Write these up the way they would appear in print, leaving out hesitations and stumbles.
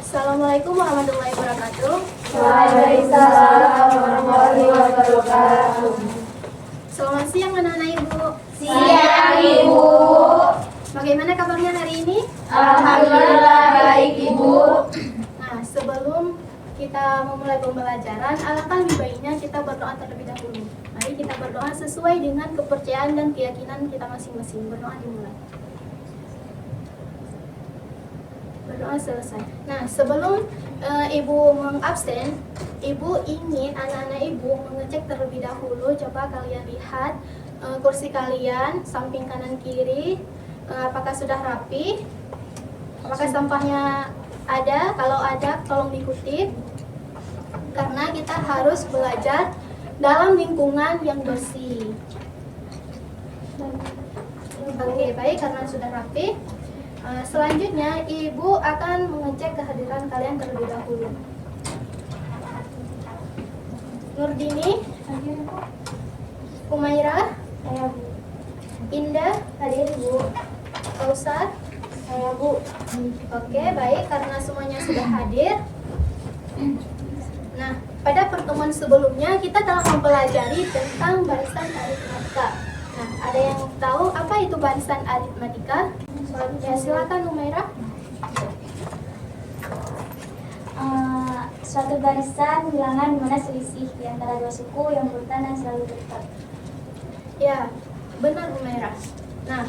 Assalamualaikum warahmatullahi wabarakatuh. Waalaikumsalam warahmatullahi wabarakatuh. Selamat siang anak-anak Ibu. Siang Ibu. Bagaimana kabarnya hari ini? Alhamdulillah baik Ibu. Nah, sebelum kita memulai pembelajaran, alangkah lebih baiknya kita berdoa terlebih dahulu. Mari kita berdoa sesuai dengan kepercayaan dan keyakinan kita masing-masing. Berdoa dimulai. Berdoa selesai. Nah, sebelum Ibu mengabsen, Ibu ingin anak-anak Ibu mengecek terlebih dahulu. Coba kalian lihat kursi kalian, samping kanan kiri, apakah sudah rapi? Apakah sampahnya ada? Kalau ada, tolong dikutip. Karena kita harus belajar dalam lingkungan yang bersih. Oke, baik, karena sudah rapi. Selanjutnya, Ibu akan mengecek kehadiran kalian terlebih dahulu. Nurdini, Umairah, Saya Bu. Indah, Hadir Bu. Kausar, Saya Bu. Oke, baik, karena semuanya sudah hadir. Nah, pada pertemuan sebelumnya kita telah mempelajari tentang barisan aritmatika. Nah, ada yang tahu apa itu barisan aritmatika? Ya, silakan Umairah. Suatu barisan bilangan di mana selisih di antara dua suku yang berurutan dan selalu dekat. Ya, benar Umairah. Nah,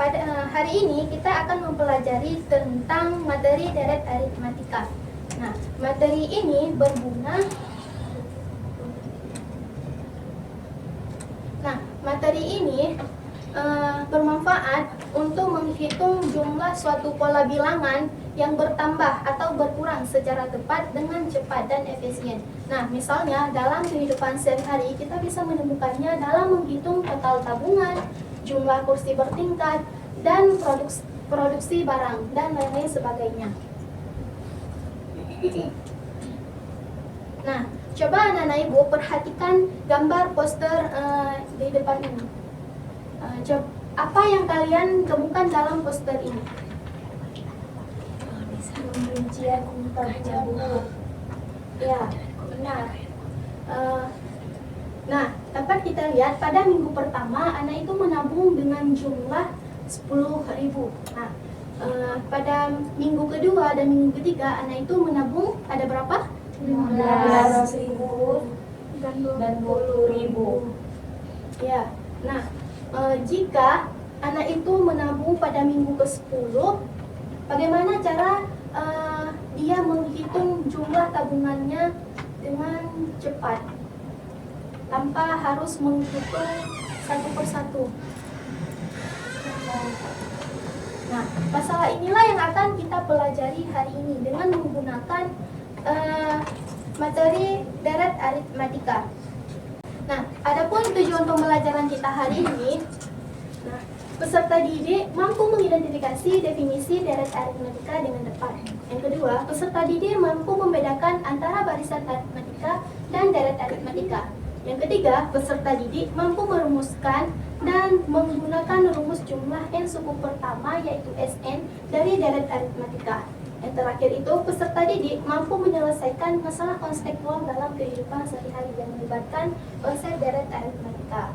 pada hari ini kita akan mempelajari tentang materi deret aritmatika. Nah, materi ini berguna. Nah, materi ini bermanfaat untuk menghitung jumlah suatu pola bilangan yang bertambah atau berkurang secara tepat dengan cepat dan efisien. Nah, misalnya dalam kehidupan sehari-hari kita bisa menemukannya dalam menghitung total tabungan, jumlah kursi bertingkat, dan produksi barang, dan lain-lain sebagainya. Nah, coba anak-anak Ibu perhatikan gambar poster di depan ini. Apa yang kalian temukan dalam poster ini? Rincian tabungan. Ya, benar. Nah, dapat kita lihat pada minggu pertama anak itu menabung dengan jumlah 10.000. Nah, pada minggu kedua dan minggu ketiga anak itu menabung ada berapa? 15.000 dan 20.000. Ya. Nah, jika anak itu menabung pada minggu ke-10, bagaimana cara dia menghitung jumlah tabungannya dengan cepat tanpa harus menghitung satu persatu? Nah, masalah inilah yang akan kita pelajari hari ini dengan menggunakan materi deret aritmatika. Nah, adapun tujuan pembelajaran kita hari ini, peserta didik mampu mengidentifikasi definisi deret aritmatika dengan tepat. Yang kedua, peserta didik mampu membedakan antara barisan aritmatika dan deret aritmatika. Yang ketiga, peserta didik mampu merumuskan dan menggunakan rumus jumlah n suku pertama yaitu Sn dari deret aritmatika. Yang terakhir itu, peserta didik mampu menyelesaikan masalah konseptual dalam kehidupan sehari-hari yang melibatkan konsep deret aritmatika.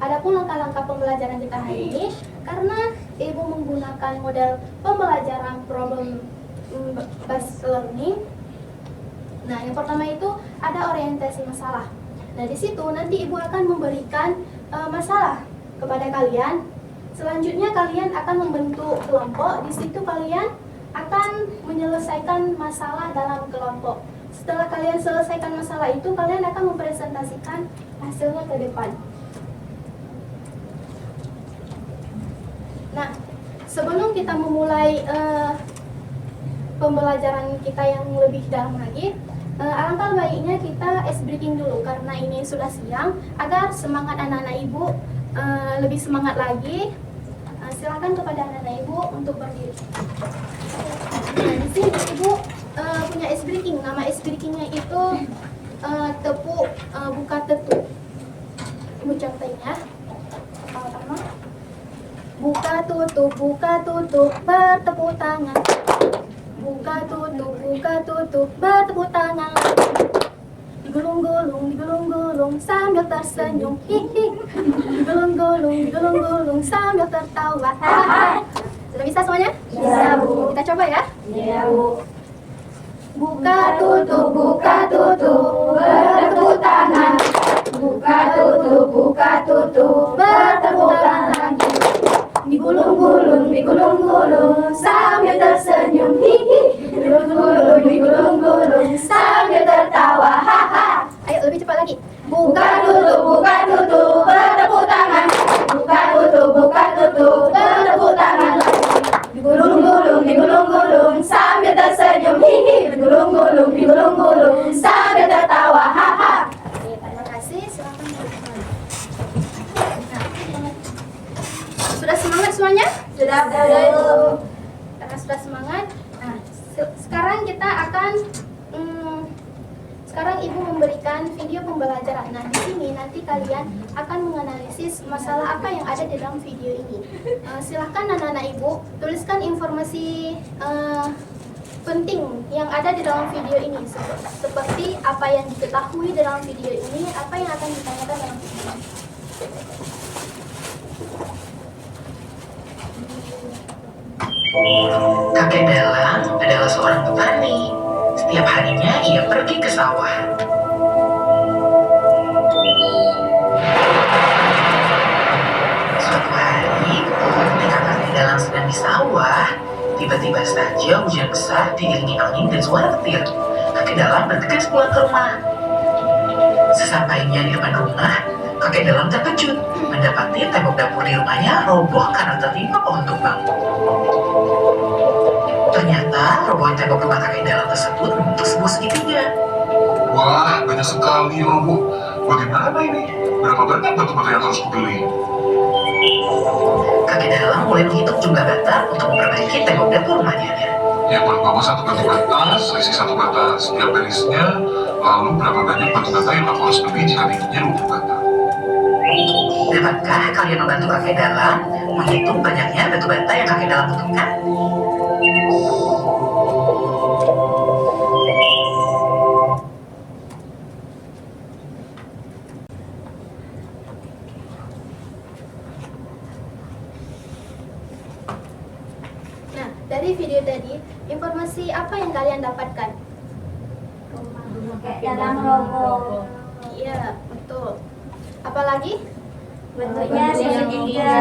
Adapun langkah-langkah pembelajaran kita hari ini, karena Ibu menggunakan model pembelajaran problem based learning. Nah, yang pertama itu ada orientasi masalah. Nah, di situ nanti Ibu akan memberikan masalah kepada kalian. Selanjutnya kalian akan membentuk kelompok. Di situ kalian akan menyelesaikan masalah dalam kelompok. Setelah kalian selesaikan masalah itu, kalian akan mempresentasikan hasilnya ke depan. Nah, sebelum kita memulai pembelajaran kita yang lebih dalam lagi, alangkah baiknya kita ice breaking dulu karena ini sudah siang, agar semangat anak-anak Ibu lebih semangat lagi. Silakan kepada anak-anak Ibu untuk berdiri. Nah, di sini Ibu punya ice breaking. Nama ice breakingnya itu tepuk buka tutup. Ibu contohin ya. Pertama, buka tutup bertepuk tangan. buka tutup, bertepuk tangan lagi. Digulung-gulung sambil tersenyum, hihi. Digulung-gulung sambil tertawa, hahaha. Sudah bisa semuanya? Bisa, Bu. Kita coba ya. Iya, Bu. Buka tutup, bertepuk tangan. Buka tutup, bertepuk tangan lagi. Digulung-gulung sambil tersenyum, hihi. Digulung-gulung sambil tertawa, haha. Ayo lebih cepat lagi. Buka tutup, bertepuk tangan. Buka tutup, bertepuk tangan lagi. Digulung-gulung sambil tersenyum, hihi. Digulung-gulung sambil tertawa, haha. Oke, terima kasih. Silakan teman-teman. Sudah semangat semuanya? Sudah, Bu. Karena sudah semangat, nah sekarang kita akan sekarang Ibu memberikan video pembelajaran. Nah di sini nanti kalian akan menganalisis masalah apa yang ada di dalam video ini. Silahkan anak-anak Ibu tuliskan informasi penting yang ada di dalam video ini, seperti apa yang diketahui dalam video ini, apa yang akan ditanyakan dalam video ini. Kakek Dalang adalah seorang petani. Setiap harinya ia pergi ke sawah. Suatu hari, ketika kakek Dalang sedang di sawah, tiba-tiba saja hujan besar diiringi angin dan suara petir. Kakek Dalang bergegas pulang ke rumah. Sesampainya di depan rumah, kakek Dalang terkejut mendapati tembok dapur di rumahnya roboh karena tertimpa pohon tumbang. Ternyata robohan tembok rumah kakek Dalang tersebut membentuk sebuah segitiga. Wah, banyak sekali yang roboh. Bagaimana ini? Berapa banyak batu-batu yang harus kubeli? Kakek Dalang mulai menghitung jumlah bata untuk memperbaiki tembok dapur rumahnya. Yang paling bawah satu batu bata, selisih satu bata setiap barisnya. Lalu berapa banyak batu bata yang aku harus beli jika tingginya 20 bata? Dapatkah kalian membantu kakek Dalang menghitung banyaknya batu bata yang kakek Dalang butuhkan? Nah, dari video tadi, informasi apa yang kalian dapatkan? Kayak dalam roboh. Iya, betul. Apalagi? Bentuknya segitiga.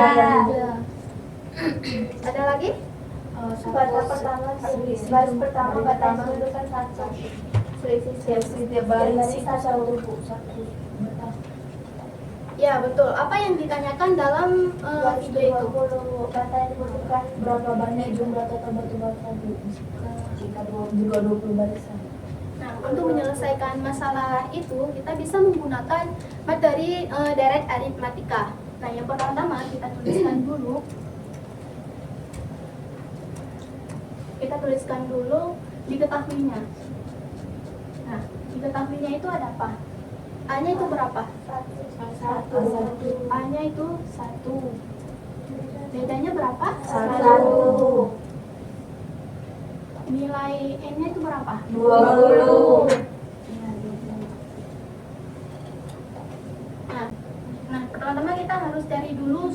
Ada lagi? Batas pertama batas menunjukkan satu. Setiap baris satu. Ya, betul. Apa yang ditanyakan dalam video itu? Kata yang dibutuhkan berapa banyak jumlah total batu bata jika 20 barisan. Nah, untuk menyelesaikan masalah itu, kita bisa menggunakan materi deret aritmatika. Nah, yang pertama kita tuliskan dulu. Kita tuliskan dulu diketahuinya. Nah, diketahuinya itu ada apa? A-nya itu berapa? Satu. A-nya itu 1. Bedanya berapa? 1. Nilai N-nya itu berapa? 20. Nah, pertama-tama kita harus cari dulu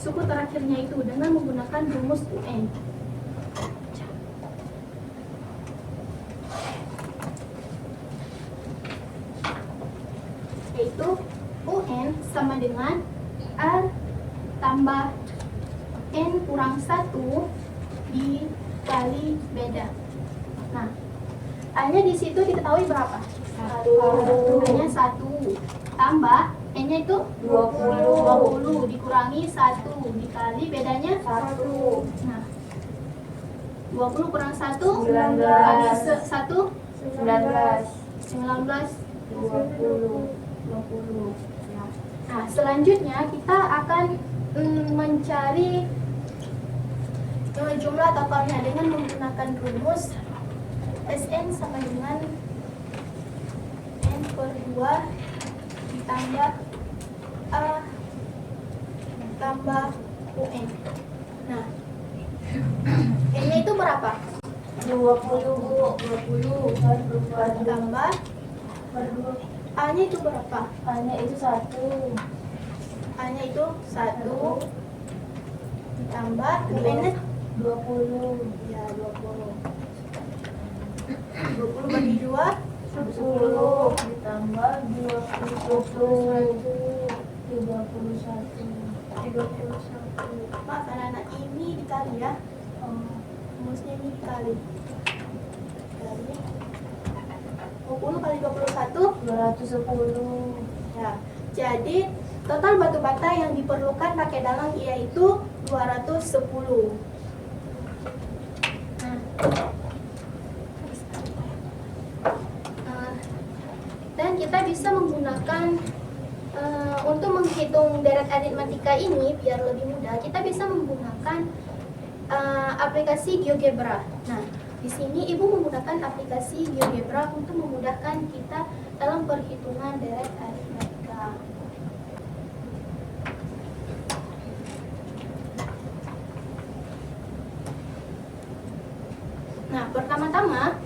suku terakhirnya itu dengan menggunakan rumus UN. Yaitu UN sama dengan R tambah N kurang 1 dikali beda. Nah, A-nya di situ diketahui berapa? 1. A-nya 1 tambah N-nya itu 20 dikurangi 1 dikali bedanya 1. Nah, 20 kurang 1 kali 1 19 20. Nah, selanjutnya kita akan mencari jumlah totalnya dengan menggunakan rumus SN sama dengan N per 2 ditambah A tambah UN. Nah, N-nya itu berapa? 20 Bu. 20 ditambah A-nya itu berapa? A-nya itu 1. A-nya itu 1 ditambah UN-nya 20. ya 20 bagi 2 10 ditambah 21. 31. Maaf anak-anak, ini dikali ya, rumusnya ini dikali 20 kali 21 210. ya. Jadi total batu bata yang diperlukan pakai dalang yaitu 210. Dan kita bisa menggunakan untuk menghitung deret aritmatika ini biar lebih mudah, kita bisa menggunakan aplikasi GeoGebra. Nah, di sini Ibu menggunakan aplikasi GeoGebra untuk memudahkan kita dalam perhitungan deret aritmatika. Nah, pertama-tama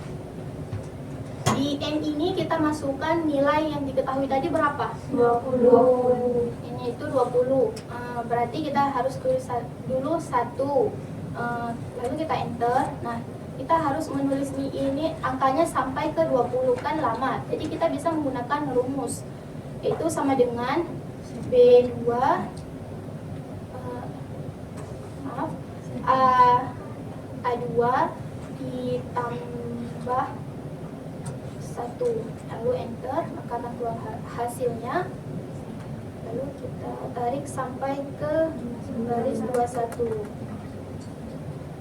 di N ini kita masukkan nilai yang diketahui tadi berapa? 20. Ini itu 20. Berarti kita harus tulis dulu 1. Lalu kita enter. Nah, kita harus menulis ini angkanya sampai ke 20 kan lama. Jadi kita bisa menggunakan rumus. Itu sama dengan B2 A2 ditambah 1, lalu enter, maka akan keluar hasilnya. Lalu kita tarik sampai ke garis 21.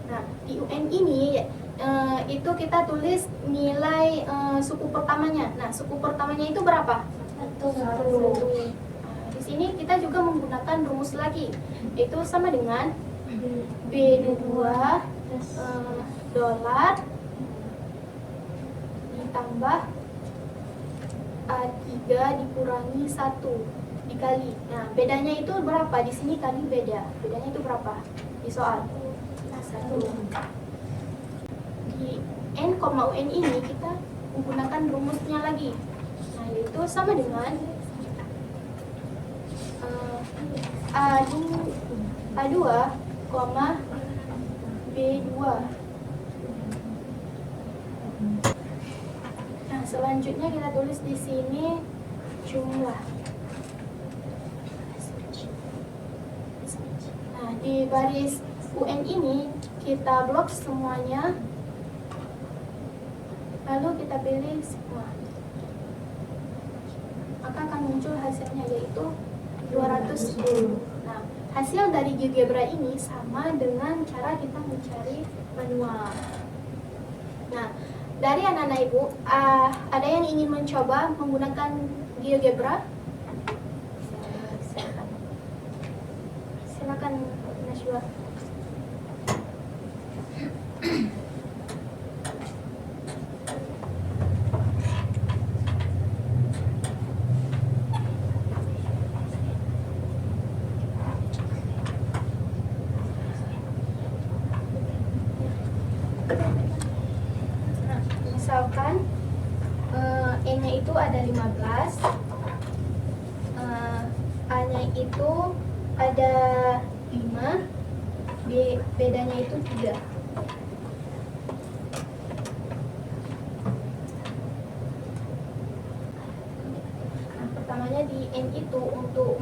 Nah, di UN ini itu kita tulis nilai suku pertamanya. Nah, suku pertamanya itu berapa? 1. Di sini kita juga menggunakan rumus lagi, itu sama dengan B2 dolar ditambah A3 dikurangi 1 dikali. Nah, bedanya itu berapa? Di sini kali beda. Bedanya itu berapa? Di soal 1. Di N, UN ini kita menggunakan rumusnya lagi. Nah, yaitu sama dengan A2, B2. Nah, selanjutnya kita tulis di sini jumlah. Nah, di baris UN ini kita blok semuanya. Lalu kita pilih semua. Maka akan muncul hasilnya yaitu 210. Nah, hasil dari GeoGebra ini sama dengan cara kita mencari manual. Nah, dari anak-anak Ibu, ada yang ingin mencoba menggunakan GeoGebra? Silakan, Najwa. Misalkan E-nya itu ada 15, A-nya itu ada 5, bedanya itu 3. Nah, pertamanya di N itu untuk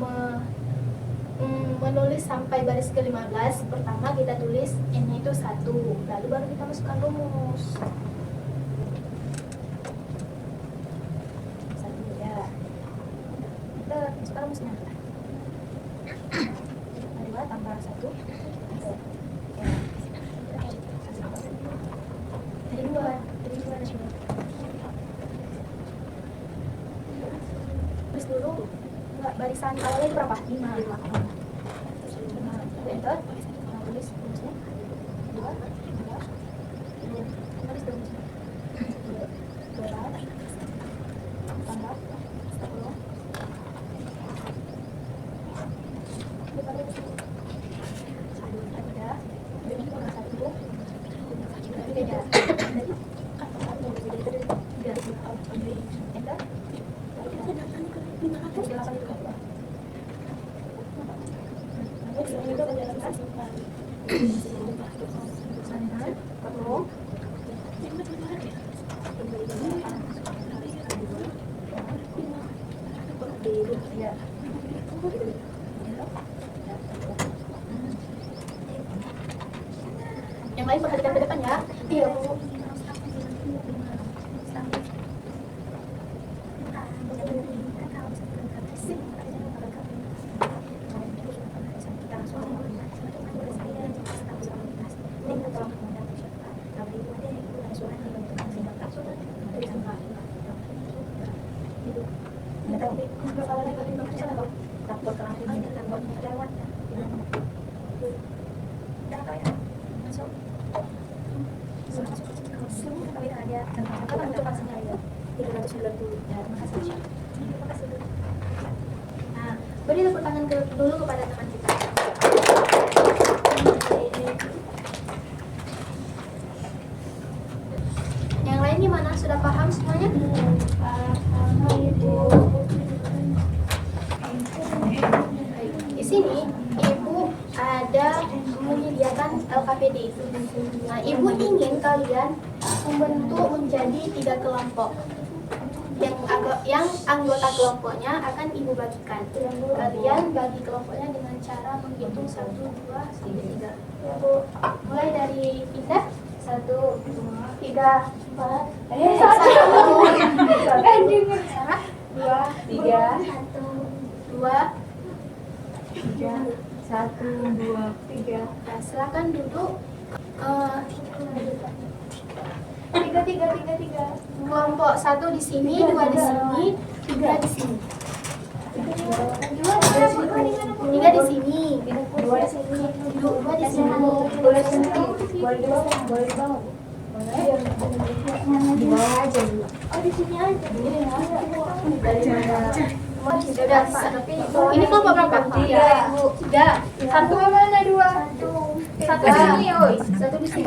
menulis sampai baris ke-15, pertama kita tulis N-nya itu 1, lalu baru kita masukkan rumus. Sekarang rumusnya 2 tambah 1 dari 2 tulis dulu barisan awalnya itu berapa? 5 enter, tulis rumusnya 2 tulis rumusnya 2 tambah 10. kalian perhatikan ke depan ya. Iya, Bu. Nah, beri tepuk tangan dulu kepada teman kita. Yang lain gimana? Sudah paham semuanya? Di sini Ibu ada menyediakan LKPD. Nah, Ibu ingin kalian membentuk menjadi 3 kelompok. Yang anggota kelompoknya akan Ibu bagikan. Kalian bagi kelompoknya dengan cara menghitung 1, 2, 3. Mulai dari Indah. 1, 2, 3, 4. Sarah. 2, 3, 1, 2, 3, 1, 2, 3. Nah, silakan duduk. 3. Kelompok 1 di sini, 2 di sini, 3 di sini. 3 di sini. 2 di sini. 2 di sini. Boleh di bawah. Di bawah aja dulu. Oh, di sini aja. Sudah. Ini kelompok berapa? 3. 1 mana 2? 1 di sini, oi. 1 di sini.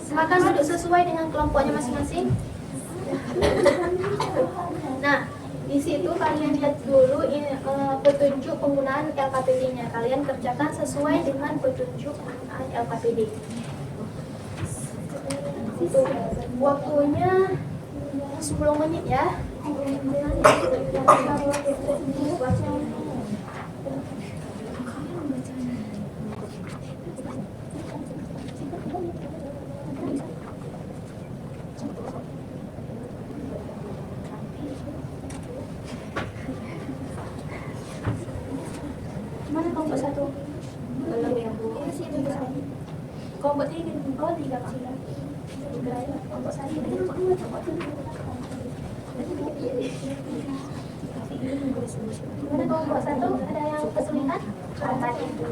Silakan duduk sesuai dengan kelompoknya masing-masing. Nah, di situ kalian lihat dulu petunjuk penggunaan LKPD-nya. Kalian kerjakan sesuai dengan petunjuk penggunaan LKPD. Waktunya 10 menit ya. Mana kelompok 1? Belum ya, Bu. Kelompok 3, oh 3 kecil. Kelompok 1. Gimana kelompok 1? Ada yang kesulitan? Kelompok itu.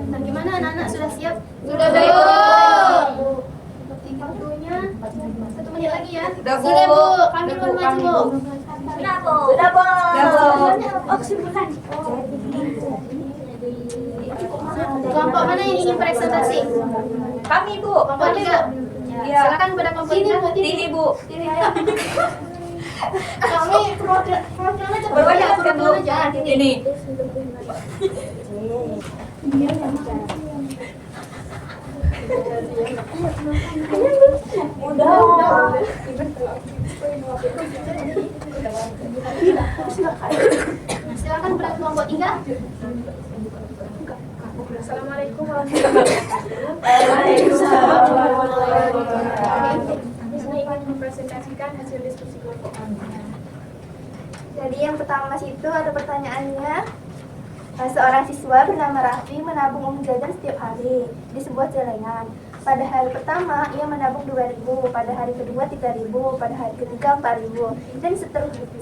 Nah, gimana anak-anak, sudah siap? Sudah, Bu. Waktunya 1 menit lagi ya. Sudah, Bu. Sudah, Bu. Kami mohon maju, Bu. Sudah, Bu. Sudah, Bu. Oh, kesimpulan. Kelompok mana yang ingin presentasi? Kami, Bu. Kelompok 3. Iya. Silakan kepada kelompok 3. Sini, Bu. Kami programnya cepat Berwajib aja, kan, Bu? program aja. Ini. Udah. Silakan berat kelompok 3. Assalamualaikum warahmatullahi wabarakatuh. Saya ingin mempresentasikan hasil diskusi kelompok kami. Jadi yang pertama itu ada pertanyaannya. Seorang siswa bernama Raffi menabung uang jajan setiap hari di sebuah celengan. Pada hari pertama ia menabung 2.000, pada hari kedua 3.000, pada hari ketiga 4.000, dan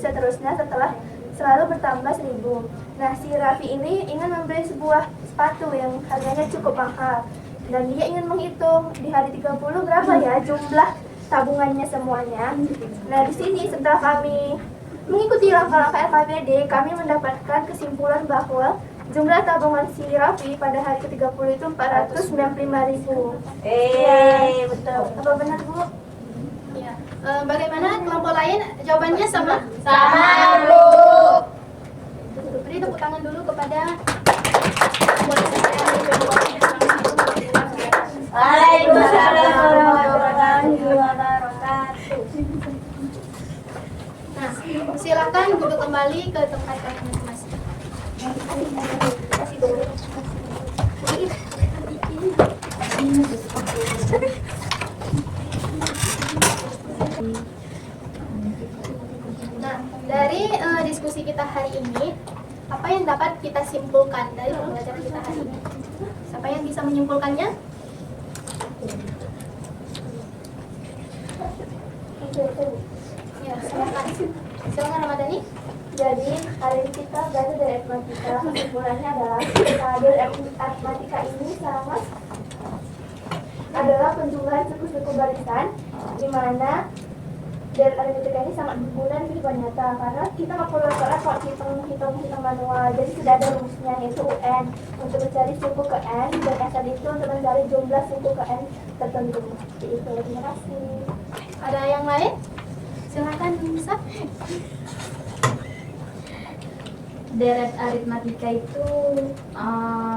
seterusnya setelah selalu bertambah 1.000. Nah, si Raffi ini ingin membeli sebuah sepatu yang harganya cukup mahal, dan dia ingin menghitung di hari 30 berapa ya jumlah tabungannya semuanya. Nah, di sini setelah kami mengikuti langkah-langkah LKPD, kami mendapatkan kesimpulan bahwa jumlah tabungan si Raffi pada hari ke-30 itu 495.000. Betul. Apa benar, Bu? Ya. Bagaimana kelompok lain? Jawabannya sama? Sama, Bu. Beri tepuk tangan dulu kepada Waalaikumsalam warahmatullahi wabarakatuh. Nah, silakan duduk kembali ke tempat kalian masing-masing. Nah, dari diskusi kita hari ini, apa yang dapat kita simpulkan dari pembelajaran kita hari ini? Siapa yang bisa menyimpulkannya? Ya, silakan. Silakan Ramadhani. Jadi, hari ini kita belajar dari aritmatika. Kesimpulannya adalah dari aritmatika ini sama adalah penjumlahan suku-suku barisan, di mana dari aritmatika ini sangat berguna di kehidupan nyata karena kita nggak perlu kalau hitung manual. Jadi sudah ada rumusnya, yaitu UN untuk mencari suku ke N dan SN itu untuk mencari jumlah suku ke N tertentu. Jadi itu. Terima kasih. Ada yang lain? Silakan Nisa. Deret aritmatika itu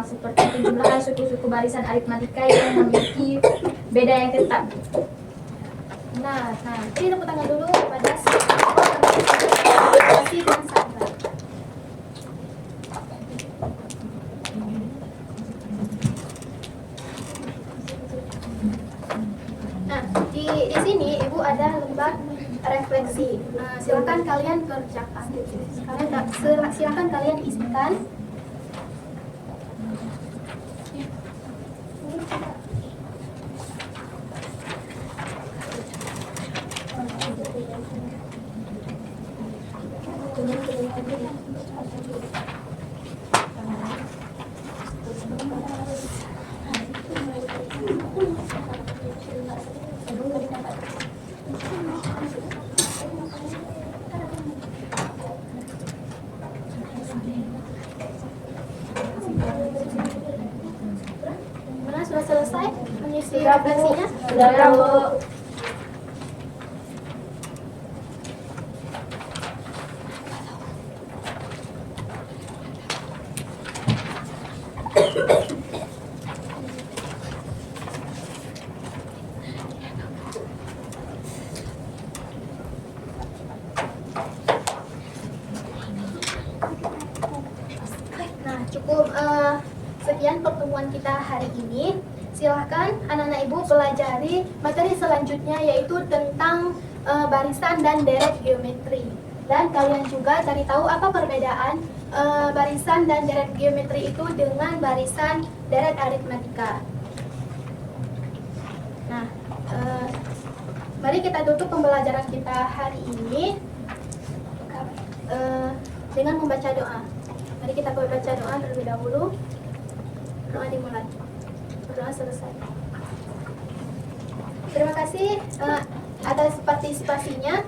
seperti penjumlahan suku-suku barisan aritmatika yang memiliki beda yang tetap. Nah, beri tepuk tangan dulu kepada Situasi dan sabar. Nah, di sini Ibu ada lembar refleksi. Silakan kalian kerjakan. Silakan kalian isikan. Mana sudah selesai mengisi refleksinya? Sudah, Bu. Nah, cukup sekian pertemuan kita hari ini. Silahkan anak-anak Ibu pelajari materi selanjutnya, yaitu tentang barisan dan deret geometri. Dan kalian juga cari tahu apa perbedaan barisan dan deret geometri itu dengan barisan deret aritmatika. Nah, mari kita tutup pembelajaran kita hari ini dengan membaca doa. Mari kita baca doa terlebih dahulu. Doa dimulai. Berdoa selesai. Terima kasih atas partisipasinya.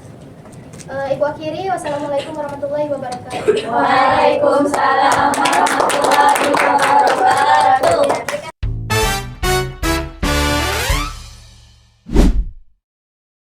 Ibu akhiri, wassalamualaikum warahmatullahi wabarakatuh. Waalaikumsalam warahmatullahi wabarakatuh.